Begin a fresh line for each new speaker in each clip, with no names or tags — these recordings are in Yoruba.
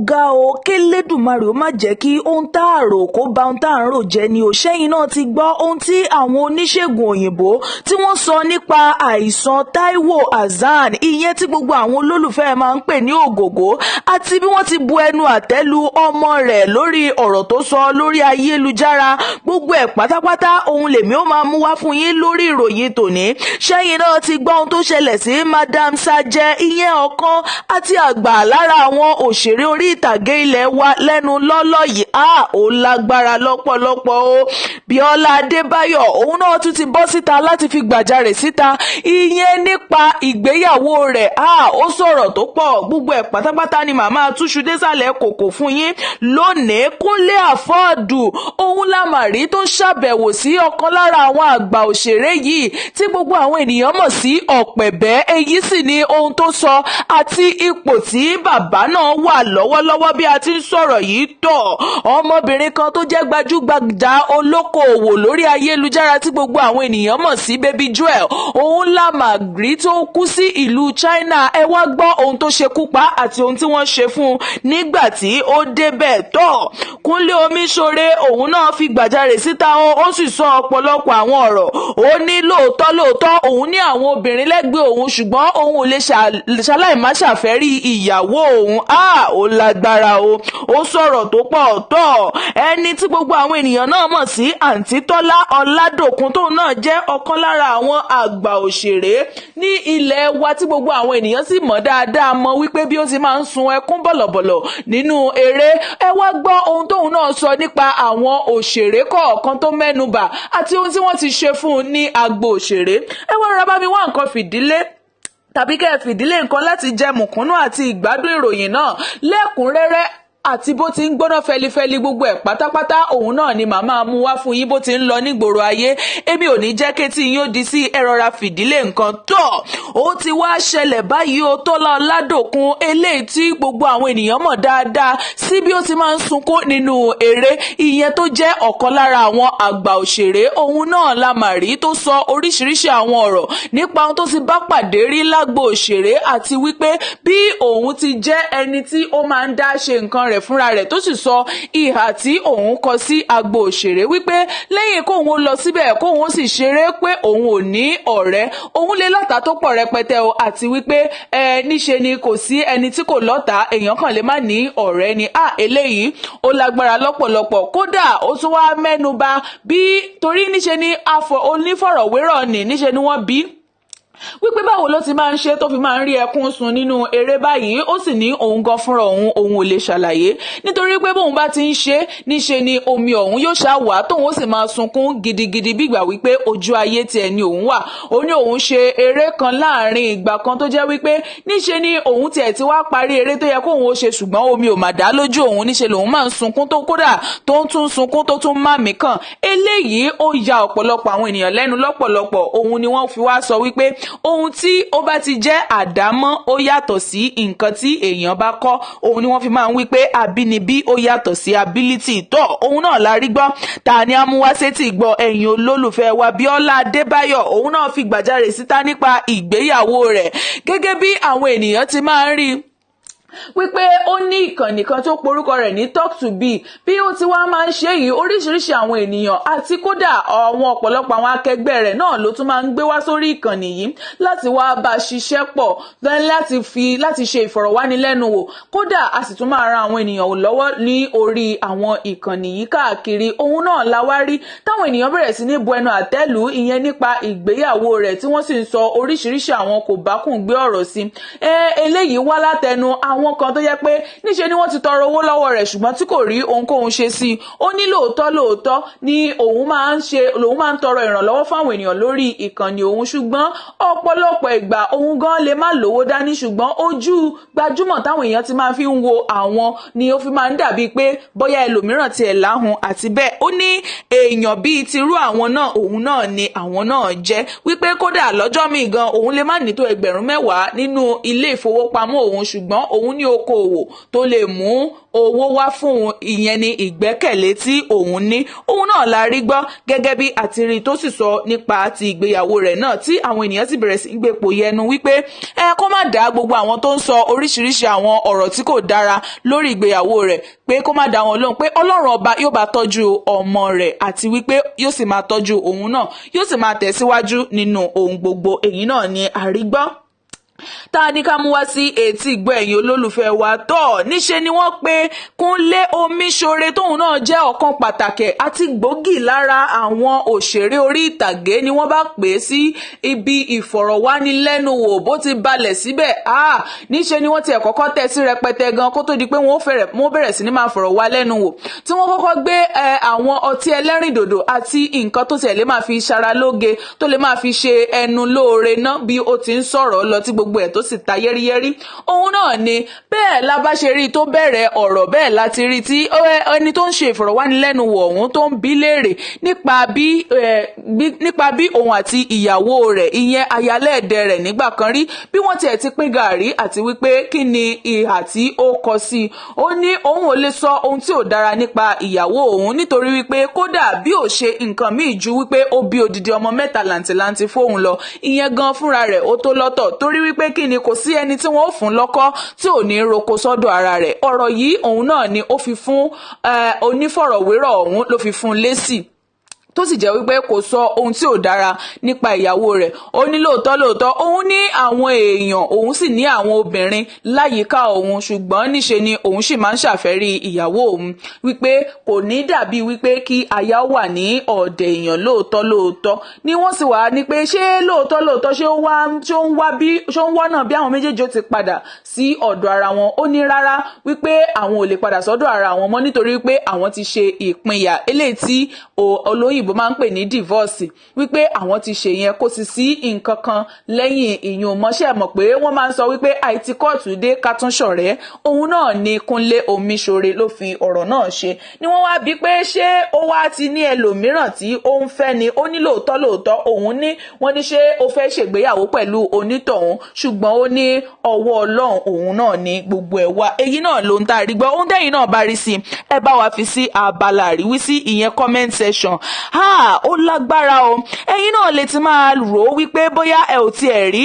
ga o kélédùmarè ó má jẹ́ kí ohun tá a rò kó ba ohun tá a ń rò jẹ́ ni ò. Ṣẹ́yìn náà ti gbọ́ ohun tí àwọn oníṣègùn òyìnbó tí wọ́n sọ nípa àìsàn Táíwò Hassan, ìyẹn tí gbogbo àwọn olólùfẹ́ máa ń pè ní ògògó, àti bí wọ́n ti bu ẹnu àtẹ́ lu ọmọ rẹ̀ lórí ọ̀rọ̀ tó sọ lórí ayélujára. Gbogbo ẹ̀ pátápátá ohun lèmi ó máa mú wá fún yín lórí ìròyìn tòní. Ṣẹ́yìn náà ti gbọ́ ohun tó ṣẹlẹ̀ sí Madam Sajee, ìyẹn ọ̀kan àti àgbà lára àwọn òṣèré orí ìtàgé ilẹ̀ wa lẹ́nu lọ́lọ́ yìí. Ó lágbára lọ́pọ̀lọpọ̀ o. Biola Adébáyọ̀ òun náà tún ti bọ́ síta láti fi gbàjarè síta, ìyẹn nípa ìgbéyàwó rẹ̀. Ó sọ̀rọ̀ tó pọ̀, gbogbo ẹ̀ pátápátá ni màmá túṣu désàlẹ̀ kòkò fún yín lónìí. Kúnlé Àfọ́ọ̀dù òun la mà rí tó ń ṣàbẹ̀wò sí ọ̀kan lára àwọn àgbà òṣèré yìí tí gbogbo àwọn ènìyàn mọ̀ sí Ọ̀pẹ̀bẹ́. Èyí sì ni ohun tó sọ àti ipò tí bàbá náà wà lọ́wọ́lọ́wọ́ bí a ti ń sọ̀rọ̀ yìí tọ̀. Ọmọbìnrin kan tó jẹ́ gbajúgbajà olókoòwò lórí ayélujára tí gbogbo àwọn ènìyàn mọ̀ sí Baby Joel, òun la mà rí tó kú sí ìlú China. Ẹ wá gbọ́ ohun tó ṣekú pa àti ohun tí wọ́n ṣe fún un nígbà tí ó débẹ̀ tọ̀. Kúnlé Omíṣore òun náà fi gbàjarè síta, ó sì sọ ọ̀pọ̀lọpọ̀ àwọn ọ̀rọ̀. Ó ní lóòótọ́ òun ní àwọn obìnrin lẹ́gbẹ̀ẹ́ òun, ṣùgbọ́n òun ò lè ṣaláìmá ṣàfẹ́rí ìyàwó òun. Ó lágbára o. Ó sọ̀rọ̀ tó pọ̀ tọ̀. Ẹni tí gbogbo àwọn ènìyàn náà mọ̀ sí Àǹtí Tọ́lá Ọládòkun, tóun náà jẹ́ ọ̀kan lára àwọn àgbà òṣèré ní ilẹ̀ wa tí gbogbo àwọn ènìyàn sì mọ̀ dáadáa, mọ̀ wípé bí ó ti máa ń sun ẹkún bọ̀lọ̀bọ̀lọ̀ nínú eré. Ẹ wá gbọ́ ohun tóun náà sọ nípa àwọn òṣèré kọ̀ọ̀kan tó mẹ́nubà àti ohun tí wọ́n ti ṣe fún un ní agbo òṣèré. Ẹ wá rárá bá mi wá nǹkan fìdílé tàbí kẹ́ ẹ fìdílé nǹkan láti jẹ mùkúnnù àti ìgbádùn ìròyìn náà lẹ́kùnrẹ́rẹ́ àti bó ti ń gbóná fẹlifẹli. Gbogbo ẹ̀ pátápátá òun náà ni màmá mú wá fún yín bó ti ń lọ nígboro ayé. Èmi ò ní jẹ́ kétí yín ó di sí ẹ rọra fìdílé nǹkan tọ̀. Ó ti wá ṣẹlẹ̀ báyìí o. Tọ́lá Ọládòkun, eléyìí tí gbogbo àwọn ènìyàn mọ̀ dáadáa sí bí ó ti máa ń sunkún nínú eré, ìyẹn tó jẹ́ ọ̀kan lára àwọn àgbà òṣèré, òun náà la mà rí tó sọ oríṣiríṣi àwọn ọ̀rọ̀ nípa ohun tó ti bá pàdé rí lágbo òṣèré àti wípé bí òun ti jẹ́ ẹni tí ó máa ń dá ṣe nǹkan rẹ̀ fúnra rẹ̀, tó sì sọ ìhà tí òun kọ sí agbo òṣèré wípé lẹ́yìn kóun ó lọ síbẹ̀ kóun ó sì ṣeré pé òun ò ní ọ̀rẹ́, òun lè lọ́tà tó pọ̀ rẹpẹtẹ o, àti wípé níṣe ni kò sí ẹni tí kò lọ́tà, èèyàn kan lè má ní ọ̀rẹ́ ni. Eléyìí ó lágbára lọ́pọ̀lọpọ̀. Kódà ó tún wá mẹ́nuba bí torí níṣe ni onífọ̀rọ̀wérọ̀ níṣe ni wọ́n bí wípé báwo ló ti máa ń ṣe tó fi máa ń rí ẹkún sun nínú eré báyìí. Ó sì ní òun gan fúnra òun ò lè ṣàlàyé, nítorí pé bóun bá ti ń ṣe níṣe ni omi ọ̀hún yóò ṣá wà tóun ó sì máa sunkún gidigidi bí ìgbà wípé ojú ayé tiẹ̀ ni òun wà. Ó ní òun ṣe eré kan láàrin ìgbà kan tó jẹ́ wípé níṣe ni òun tiẹ̀ ti wá parí eré tó yẹ kóun ó ṣe, ṣùgbọ́n omi ò mà dá lójú òun. Níṣe lòun máa ń sunkún tó kódà tó ń tún sunkún tó tún má mí kàn. Eléyìí ó ya ọ̀pọ̀lọpọ̀ àwọn ènìyàn lẹ́nu lọ́pọ̀lọpọ̀. Òun ni wọ́n fi wá sọ wípé ohun tí ó bá ti jẹ́ àdámọ́ ó yàtọ̀ sí nǹkan tí èèyàn bá kọ́. Òun ni wọ́n fi máa ń wí pé àbínibí ó yàtọ̀ sí ability tọ́. Òun náà la rí gbọ́. Ta ni a mú wá sétí gbọ́ ẹ̀yin olólùfẹ́ wa. Biola Adébáyọ̀ òun náà fi gbàjarè síta nípa ìgbéyàwó rẹ̀, gẹ́gẹ́ bí àwọn ènìyàn ti máa ń rí wípé ó ní ìkànnì kan tó porúkọ rẹ̀ ní Talk to Be. Bí ó ti wá máa ń ṣe yìí, oríṣiríṣi àwọn ènìyàn àti kódà àwọn ọ̀pọ̀lọpọ̀ àwọn akẹgbẹ́ rẹ̀ náà ló tún máa ń gbé wá sórí ìkànnì yìí láti wá bá ṣiṣẹ́ pọ̀ láti ṣe ìfọ̀rọ̀wánilẹ́nuwò. Kódà a sì tún máa ran àwọn ènìyàn lọ́wọ́ ní orí àwọn ìkànnì yìí káàkiri. Òun náà la wá rí táwọn ènìyàn bẹ̀rẹ̀ sí ní bu ẹnu àtẹ́lù ìyẹn nípa ìgbéyàwó rẹ̀, tí wọ́n sì ń sọ oríṣiríṣi àwọn kò bá kùn gbé ọ̀rọ̀ sí. Eléyìí wá látẹnu àwọn kan tó yẹ pé níṣe ni wọ́n ti tọrọ owó lọ́wọ́ rẹ̀ ṣùgbọ́n tí kò rí ohunkóhun ṣe sí i. Ó ní lóòótọ́ ni òun máa ń tọrọ ìrànlọ́wọ́ fáwọn ènìyàn lórí ìkànnì òun, ṣùgbọ́n ọ̀pọ̀lọpọ̀ ìgbà òun gan lè má lówó dání, ṣùgbọ́n ojú gbajúmọ̀ táwọn èèyàn ti máa fi ń wo àwọn ni ó fi máa ń dàbí pé bóyá ẹlòmíràn tiẹ̀ láhùn àti bẹ́ẹ̀. Ó ní èèyàn bíi tirú àwọn náà òun náà ni àwọn náà jẹ́, wípé kódà lọ́jọ́ míì gan òun lè má ní tó 10,000 nínú ilé ìfowópamọ́ òun, ṣùgbọ́n òun òun ní okòwò tó lè mú owó wá fún òun, ìyẹn ni ìgbẹ́kẹ̀lé tí òun ní. Òun náà la rí gbọ́ gẹ́gẹ́ bí àtìrí tó sì sọ nípa ti ìgbéyàwó rẹ̀ náà, tí àwọn ènìyàn sì bẹ̀rẹ̀ sí ń gbèpò yẹnu wípé kó má dá gbogbo àwọn tó ń sọ oríṣiríṣi àwọn ọ̀rọ̀ tí kò dára lórí ìgbéyàwó rẹ̀, pé kó má dá wọn lóhùn, pé Ọlọ́run ọba yóò bá tọ́jú ọmọ rẹ̀ àti wípé yóò sì máa tọ́jú òun náà, yóò sì máa tẹ̀síwájú nínú ohun gbogbo. Èyí náà ni àrígbọ́ tá a ní ká mú wá sí etí ìgbọ́ ẹ̀yin olólùfẹ́ wa. Tọ́ níṣe ni wọ́n pe Kúnlé Omíṣore tóun náà jẹ́ ọ̀kan pàtàkì àti gbòógì lára àwọn òṣèré orí ìtàgé, ni wọ́n bá pè é sí ibi ìfọ̀rọ̀wánilẹ́nuwò. Bó ti balẹ̀ síbẹ̀, níṣe ni wọ́n ti kọ́kọ́ tẹ́ sí rẹpẹtẹ gan kó tó di pé wọ́n bẹ̀rẹ̀ sí ní máa fọ̀rọ̀ wá lẹ́nu wò, tí wọ́n kọ́kọ́ gbé àwọn ọtí ẹlẹ́rìndòdò àti nǹkan tó tiẹ̀ lè máa fi ṣara lóge, tó lè máa fi ṣe ẹnu lóore ná bí ó ti ń sọ̀rọ̀ lọ tí gbogbo ẹ̀ tó sì ta yẹ́rìyẹ́rì. Òun náà ni bẹ́ẹ̀ la bá ṣe rí tó bẹ̀rẹ̀ ọ̀rọ̀, bẹ́ẹ̀ láti rí tí ẹni tó ń ṣe ìfọ̀rọ̀wánilẹ́nuwò ọ̀hún tó ń bi léèrè nípa bí òun àti ìyàwó rẹ̀, ìyẹn ayálẹ́ẹ̀dẹ̀ rẹ̀ nígbà kan rí, bí wọ́n tiẹ̀ ti pín gàrí àti wípé kí ni ìhà tí ó kọ sí. Ó ní òun ò lè sọ ohun tí ò dára nípa ìyàwó òun, nítorí wípé kódà bí ò ṣe nǹkan míì ju wípé ó bí odidi ọmọ 3 làǹtìlanti fóun lọ, ìyẹn gan fúnra rẹ̀ ó tó lọ́tọ̀, torí wípé kí ni kò sí ẹni tí wọ́n ó fún lọ́kọ́ tí ò ní roko sọ́dọ̀ ara rẹ̀. Ọ̀rọ̀ yìí òun náà ni ó fi fún onífọ̀rọ̀wérọ̀ ọ̀hún ló fi fún lésì, tó sì jẹ́ wípé kò sọ ohun tí ò dára nípa ìyàwó rẹ̀. Ó ní lóòótọ́ òun ní àwọn èèyàn, òun sì ní àwọn obìnrin láyìíká òun, ṣùgbọ́n níṣe ni òun sì máa ń ṣàfẹ́rí ìyàwó òun, wípé kò ní dàbí wípé kí aya wà ní ọ̀dẹ̀ èèyàn lóòótọ́. Ni wọ́n sì wá ní pé ṣé lóòótọ́ ṣé ó ń wọ́nà bí àwọn méjèèjì ó ti padà sí ọ̀dọ̀ ara wọn. Ó ní rárá, wípé àwọn ò lè padà sọ́dọ̀ ara wọn mọ́, nítorí wípé àwọn ti ṣe ìpínyà eléyìí tí olóyìnbó máa ń pè ní divorce, wípé àwọn ti ṣe yẹn, kò sì sí nǹkan kan lẹ́yìn ìyún mọ́ṣẹ́. Mọ̀ pé wọ́n máa ń sọ wípé àìtí kóòtù dé ká tún ṣọ̀rẹ́. Òun náà ni Kúnlé Omíṣore ló fi ọ̀rọ̀ náà ṣe. Ni wọ́n wá bí pé ṣé ó wá ti ní ẹlòmíràn tí ó ń fẹ́ ni. Ó ní lóòótọ́ òun ní, wọ́n ní ṣé ó fẹ́ ṣègbéyàwó pẹ̀lú onítọ̀hún, ṣùgbọ́n ó ní ọwọ́ Ọlọ́run òun náà ní gbogbo ẹ̀ wá. Èyí náà ló ń tá a rí gbọ́. Ohun tẹ́yìn náà bá rí sí, ẹ bá wa fi sí abala àríwísí, ìyẹn comment section. Ó lágbára o. Ẹ̀yin náà lè ti máa rò ó wípé bóyá ẹ ò tiẹ̀ rí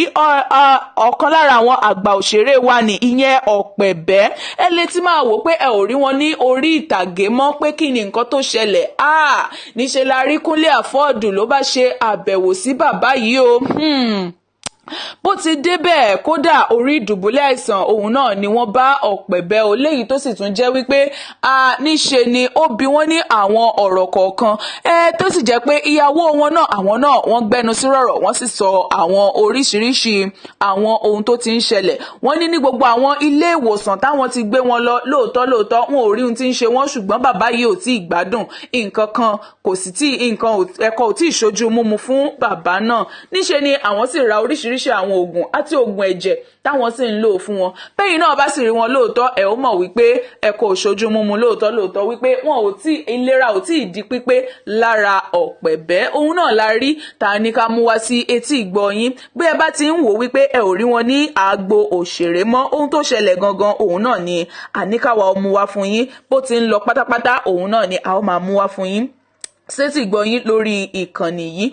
ọ̀kan lára àwọn àgbà òṣèré wa ní, ìyẹn Ọ̀pẹ̀bẹ́. Ẹ lè ti máa wò pé ẹ ò rí wọn ní orí ìtàgé mọ́, pé kí ni nǹkan tó ṣẹlẹ̀. Níṣe la rí Kúnlé Àfọ́ọ̀dù ló bá ṣe àbẹ̀wò sí bàbá yìí o. Bó ti débẹ̀, kódà orí ìdùbúlẹ̀ àìsàn òun náà ni wọ́n bá Ọ̀pẹ̀bẹ́ o, léyìí tó sì tún jẹ́ wípé níṣe ni ó bi wọ́n ní àwọn ọ̀rọ̀ kọ̀ọ̀kan, tó sì jẹ́ pé ìyàwó wọn náà, àwọn náà wọ́n gbẹnu sí rọ̀rọ̀, wọ́n sì sọ àwọn oríṣiríṣi àwọn ohun tó ti ń ṣẹlẹ̀. Wọ́n ní gbogbo àwọn ilé ìwòsàn táwọn ti gbé wọn lọ, lóòótọ́ wọn ò rí ohun tí ń ṣe wọ́n, ṣùgbọ́n bàbá yìí ò tí ì gbádùn nǹkan kan, kò sì tí ẹ̀kọ́ ò tí ì ṣojú múmu fún bàbá náà. Níṣe ni àwọn sì ra oríṣiríṣi àwọn oògùn àti oògùn ẹ̀jẹ̀ táwọn sì ń lò fún wọn. Bẹ́yìn náà bá sì rí wọn lóòótọ́, ẹ ó mọ̀ wípé ẹ̀kọ́ òṣojú múmu lóòótọ́ wípé wọn ò tí ìlera ò tí ì di pípé lára Ọ̀pẹ̀bẹ́. Òun náà la rí ta ní ká mú wá sí etí ìgbọ́ yín. Bí ẹ bá ti ń wò wípé ẹ ò rí wọn ní àgbo òṣèré mọ́, ohun tó ṣẹlẹ̀ gangan òun náà ni àníkàwá mú wá fún yín. Bó ti ń lọ pátápátá òun náà ni a ó máa mú wá fún yín sétí ìgbọ́ yín lórí ìkànnì yìí.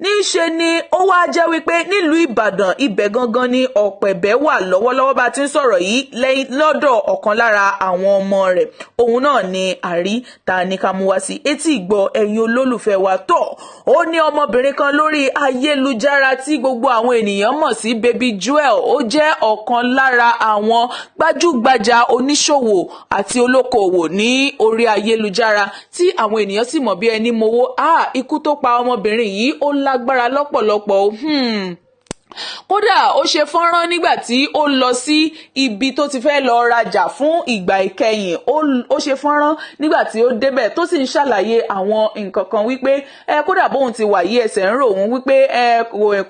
Níṣe ni ó wá jẹ́ wípé nílùú Ìbàdàn, ibẹ̀ gangan ni Ọ̀pẹ̀bẹ́ wà lọ́wọ́lọ́wọ́ bá ti ń sọ̀rọ̀ yìí, lọ́dọ̀ ọ̀kan lára àwọn ọmọ rẹ̀. Òun náà ni àrí ta ní ká mú wá sí etí ìgbọ́ ẹ̀yin olólùfẹ́ wa. Ó ní ọmọbìnrin kan lórí ayélujára tí gbogbo àwọn ènìyàn mọ̀ sí Baby Joel. Ó jẹ́ ọ̀kan lára àwọn gbajúgbajà oníṣòwò àti olókoòwò ní orí ayélujára tí àwọn ènìyàn sì mọ̀ bí ẹni mowó. Ikú tó pa ọmọbìnrin yìí ó lágbára lọ́pọ̀lọpọ̀. Kódà ó ṣe fọ́nrán nígbà tí ó lọ sí ibi tó ti fẹ́ lọ rajà fún ìgbà ìkẹyìn. Ó ṣe fọ́nrán nígbà tí ó débẹ̀ tó sì ń ṣàlàyé àwọn nǹkan kan wípé kódà bóun ti wà yí ẹsẹ̀ ń rò òun, wípé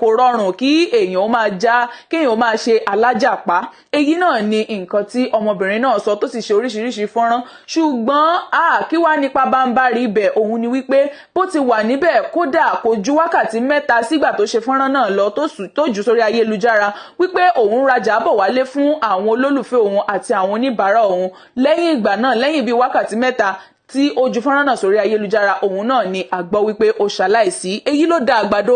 kò rọrùn kí èèyàn máa ṣe alájàpá. Èyí náà ni nǹkan tí ọmọbìnrin náà sọ, tó sì ṣe oríṣiríṣi fọ́nrán. Ṣùgbọ́n kí wá nípa bá ń bá rí ibẹ̀ òun ni wípé bó ti wà níbẹ̀, kódà kò ju wákàtí 3 sígbà tó ṣe fọ́nrán náà lọ tó jù sórí ayélujára wípé òun rajà bọ̀ wálé fún àwọn olólùfẹ́ òun àti àwọn oníbàárà òun. Lẹ́yìn ìgbà náà, lẹ́yìn bíi wákàtí mẹ́ta tí ó ju fọ́nrán náà sórí ayélujára, òun náà ni a gbọ́ wípé ó ṣaláìsí. Èyí ló dá àgbàdo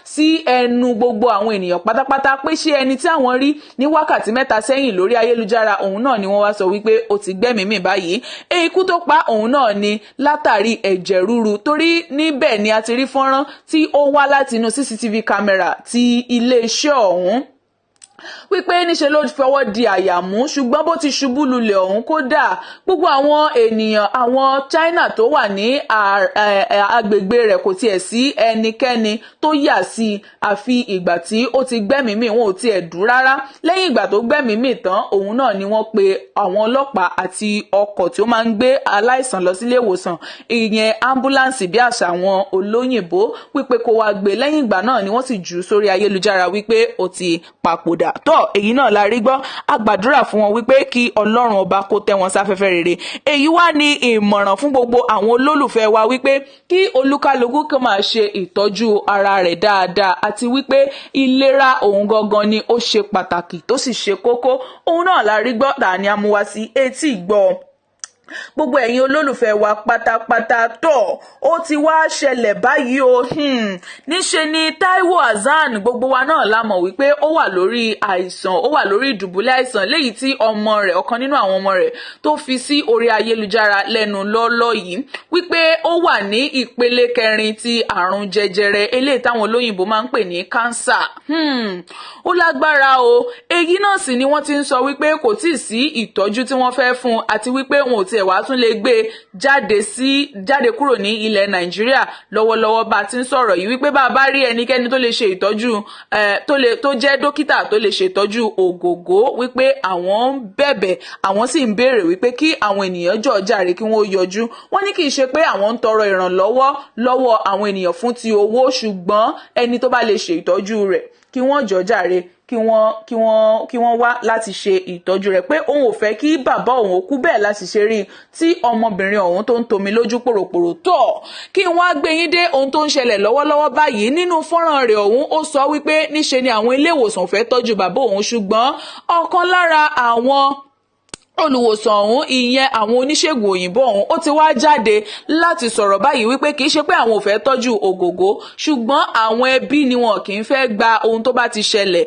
sí ẹnu gbogbo àwọn ènìyàn pátápátá pé ṣé ẹni tí àwọn rí ní wákàtí mẹ́ta sẹ́yìn lórí ayélujára, òun náà ni wọ́n wá sọ wípé ó ti gbẹ́mìí mì báyìí. Ikú tó pa òun náà ni látàrí ẹ̀jẹ̀ ríru, torí níbẹ̀ ni a ti rí fọ́nrán tí ó wá láti inú CCTV camera ti iléeṣẹ́ ọ̀hún wípé níṣe ló fọwọ́ di àyàmú, ṣùgbọ́n bó ti ṣubú lulẹ̀ ọ̀hún, kódà gbogbo àwọn ènìyàn àwọn China tó wà ní agbègbè rẹ̀ kò tiẹ̀ sí ẹnikẹ́ni tó yà sí àfi ìgbà tí ó ti gbẹ́mìí mì, wọn ò tiẹ̀ dùn rárá. Lẹ́yìn ìgbà tó gbẹ́mìí mì tán, òun náà ni wọ́n pe àwọn ọlọ́pàá àti ọkọ̀ tí ó máa ń gbé aláìsàn lọ sílé ìwòsàn, ìyẹn ambulance bí àṣà àwọn olóyìnbó, wípé kó wá gbé. Lẹ́yìn ìgbà náà ni wọ́n sì jù sórí ayélujára wípé ó ti papòdà. Èyí náà la rí gbọ́. A gbàdúrà fún wọn wípé kí Ọlọ́run ọba kó tẹ́ wọn sáfẹ́fẹ́ rere. Èyí wá ní ìmọ̀ràn fún gbogbo àwọn olólùfẹ́ wa wípé kí olúkálùkù kó máa ṣe ìtọ́jú ara rẹ̀ dáadáa, àti wípé ìlera òun gangan ni ó ṣe pàtàkì tó sì ṣe kókó. Òun náà la rí gbọ́, tà ní a mú wá sí etí ìgbọ́ gbogbo ẹ̀yin olólùfẹ́ wa pátápátá. Ó ti wá ṣẹlẹ̀ báyìí o. Níṣe ni Taiwo Hassan, gbogbo wa náà la mọ̀ wípé ó wà lórí àìsàn, ó wà lórí ìdùbúlẹ̀ àìsàn, léyìí tí ọmọ rẹ̀, ọ̀kan nínú àwọn ọmọ rẹ̀ tó fi sí orí ayélujára lẹ́nu lọ́lọ́ yìí wípé ó wà ní ìpele 4 ti àrùn jẹjẹrẹ, eléyìí táwọn olóyìnbó máa ń pè ní cancer. Ó lágbára o. Èyí náà sì ni wọ́n ti ń sọ wípé kò tíì sí ìtọ́jú tí wọ́n fẹ́ fún, àti wípé wọn ò tiẹ̀ wá tún lè gbé jáde kúrò ní ilẹ̀ Nàìjíríà lọ́wọ́lọ́wọ́ bá ti ń sọ̀rọ̀ yìí, wípé bá a bá rí ẹnikẹ́ni tó lè ṣe ìtọ́jú tó jẹ́ dókítà tó lè ṣe ìtọ́jú ògògó, wípé àwọn ń bẹ̀bẹ̀, àwọn sì ń béèrè wípé kí àwọn ènìyàn jọ̀ọ́ jàre kí wọ́n yọjú. Wọ́n ní kì í ṣe pé àwọn ń tọrọ ìrànlọ́wọ́ lọ́wọ́ àwọn ènìyàn fún ti owó, ṣùgbọ́n ẹni tó bá lè ṣe ìtọ́jú rẹ̀ kí wọ́n jọ̀ọ́ jàre kí wọ́n wá láti ṣe ìtọ́jú rẹ̀, pé òun ò fẹ́ kí bàbá òun ó kú bẹ́ẹ̀ láti ṣe rí tí ọmọbìnrin ọ̀hún tó ń tomi lójú pòròpòrò. Kí wọ́n á gbé yín dé ohun tó ń ṣẹlẹ̀ lọ́wọ́lọ́wọ́ báyìí. Nínú fọ́nrán rẹ̀ ọ̀hún, ó sọ wípé níṣe ni àwọn ilé ìwòsàn fẹ́ tọ́jú bàbá òun, ṣùgbọ́n ọ̀kan lára àwọn olùwòsàn ọ̀hún, ìyẹn àwọn oníṣègùn òyìnbó ọ̀hún, ó ti wá jáde láti sọ̀rọ̀ báyìí wípé kì í ṣe pé àwọn ò fẹ́ tọ́jú ògògó, ṣùgbọ́n àwọn ẹbí ni wọn kì í fẹ́ gba ohun tó bá ti ṣẹlẹ̀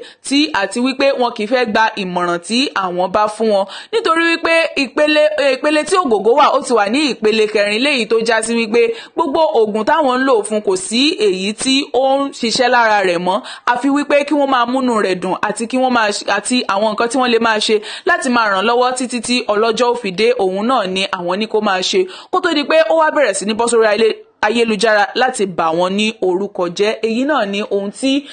àti wípé wọn kì í fẹ́ gba ìmọ̀ràn tí àwọn bá fún wọn, nítorí wípé ìpele tí ògògó wà, ó ti wà ní ìpele 4, léyìí tó já sí wípé gbogbo oògùn táwọn ń lò fún kò sí èyí tí ó ń ṣiṣẹ́ lára rẹ̀ mọ́, àfi wípé kí wọ́n máa múnú rẹ̀ dùn àti àwọn nǹkan tí wọ́n lè máa ṣe láti máa ràn lọ́wọ́ títí tí ọlọ́jọ́ ò fi dé. Òun náà ni àwọn ní kó máa ṣe kó tó di pé ó wá bẹ̀rẹ̀ sí ní bọ́ sórí ayélujára láti bà wọ́n ní orúkọ jẹ́. Èyí náà ni ohun tí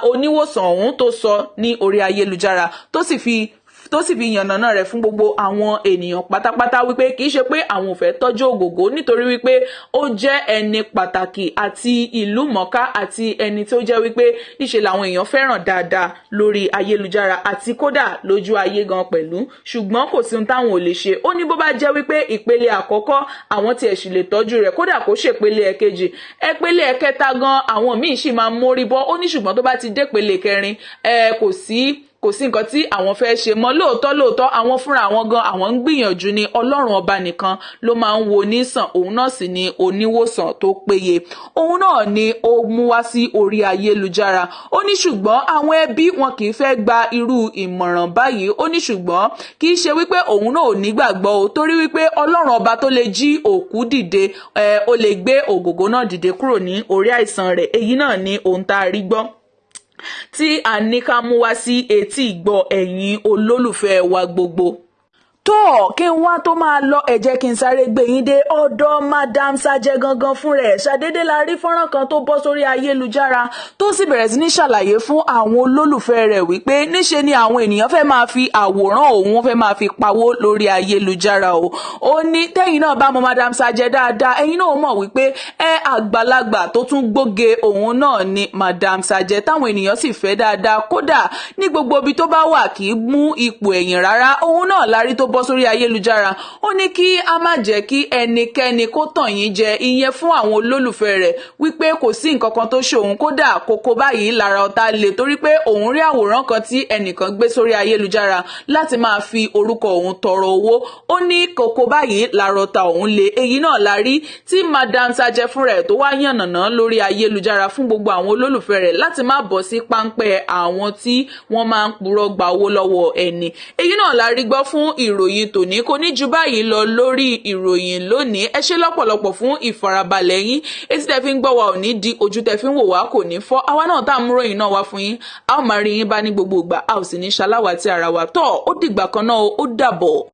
oníwòsàn ọ̀hún tó sọ ní orí ayélujára, tó sì fi yànnàná rẹ̀ fún gbogbo àwọn ènìyàn pátápátá wípé kì í ṣe pé àwọn ò fẹ́ tọ́jú ògògó, nítorí wípé ó jẹ́ ẹni pàtàkì àti ìlú mọ̀ọ́ká àti ẹni tó jẹ́ wípé níṣe làwọn èèyàn fẹ́ràn dáadáa lórí ayélujára àti kódà lójú ayé gan pẹ̀lú, ṣùgbọ́n kò sí ohun táwọn ò lè ṣe. Ó ní bó bá jẹ́ wípé ìpele àkọ́kọ́ àwọn tiẹ̀ sì lè tọ́jú rẹ̀, kódà kó ṣèpele ẹ̀kejì, ìpele ẹ̀kẹta gan àwọn míì sì máa mórí bọ́. Ó ní ṣùgbọ́n tó bá ti dé ìpele 4 kò sí nǹkan tí àwọn fẹ́ ṣe mọ́. Lóòótọ́ àwọn fúnra àwọn gan àwọn ń gbìyànjú ni, Ọlọ́run ọba nìkan ló máa ń wo nísàn, òun náà sì ni oníwòsàn tó péye. Òun náà ni ó mú wá sí orí ayélujára. Ó ní ṣùgbọ́n àwọn ẹbí wọn kì í fẹ́ gba irú ìmọ̀ràn báyìí. Ó ní ṣùgbọ́n kì í ṣe wípé òun náà ò nígbàgbọ́ o, torí wípé Ọlọ́run ọba tó lè jí òkú dìde, ó lè gbé ògògó náà dìde kúrò ní orí àìsàn rẹ̀. Èyí náà ni ohun tá a rí gbọ́ tí a ní ká mú wá sí etí ìgbọ́ ẹ̀yin olólùfẹ́ wa gbogbo. Kí n wá tó máa lọ, ẹ jẹ́ kí n sáré gbé yín dé ọ̀dọ̀ Madam Sajee gangan fún rẹ̀. Ṣàdédé la rí fọ́nrán kan tó bọ́ sórí ayélujára tó sì bẹ̀rẹ̀ sí ní ṣàlàyé fún àwọn olólùfẹ́ rẹ̀ wípé níṣe ni àwọn ènìyàn fẹ́ máa fi àwòrán òun fẹ́ máa fi pawó lórí ayélujára o. Ó ní tẹ́yìn náà bá mọ Madam Sajee dáadáa, ẹ̀yin náà mọ̀ wípé àgbàlagbà tó tún gbóge òun náà ni Madam Sajee, táwọn ènìyàn sì fẹ́ dáadáa, kódà ní gbogbo ibi tó bá wà kì í mú ipò ẹ̀yìn rárá. Òun náà la rí tó
bọ́ sórí ayélujára ó ní kí a má jẹ́ kí ẹnikẹ́ni kó tàn yín jẹ, ìyẹn fún àwọn olólùfẹ́ rẹ̀ wípé kò sí nǹkan kan tó ṣe òun, kódà kókó báyìí lára ọ̀tá le, torí pé òun rí àwòrán kan tí ẹnìkan gbé sórí ayélujára láti máa fi orúkọ òun tọrọ owó. Ó ní kókó báyìí lára ọ̀tá òun le. Èyí náà la rí tí Madam Sajee fúnra ẹ̀ tó wá yànnàná lórí ayélujára fún gbogbo àwọn olólùfẹ́ rẹ̀ láti má bọ́ sí páńpẹ́ àwọn tí wọ́n máa ń purọ́ gba owó lọ́wọ́ ẹni. Èyí náà la rí gbọ́ fún ìròyìn tòní. Kò ní ju báyìí lọ lórí ìròyìn lónìí. Ẹ ṣé lọ́pọ̀lọpọ̀ fún ìfarabalẹ̀ yín. Etí tẹ́ fi ń gbọ́ wa ò ní di, ojú tẹ́ fi ń wò wá kò ní fọ́. Àwa náà tá à ń mú ròyìn náà wá fún yín, a ó máa rí yín bá ní gbogbo ìgbà, a ò sì ní ṣaláwàtí ara wa. Tọ́ ó dìgbà kan náà, ó dàbọ̀.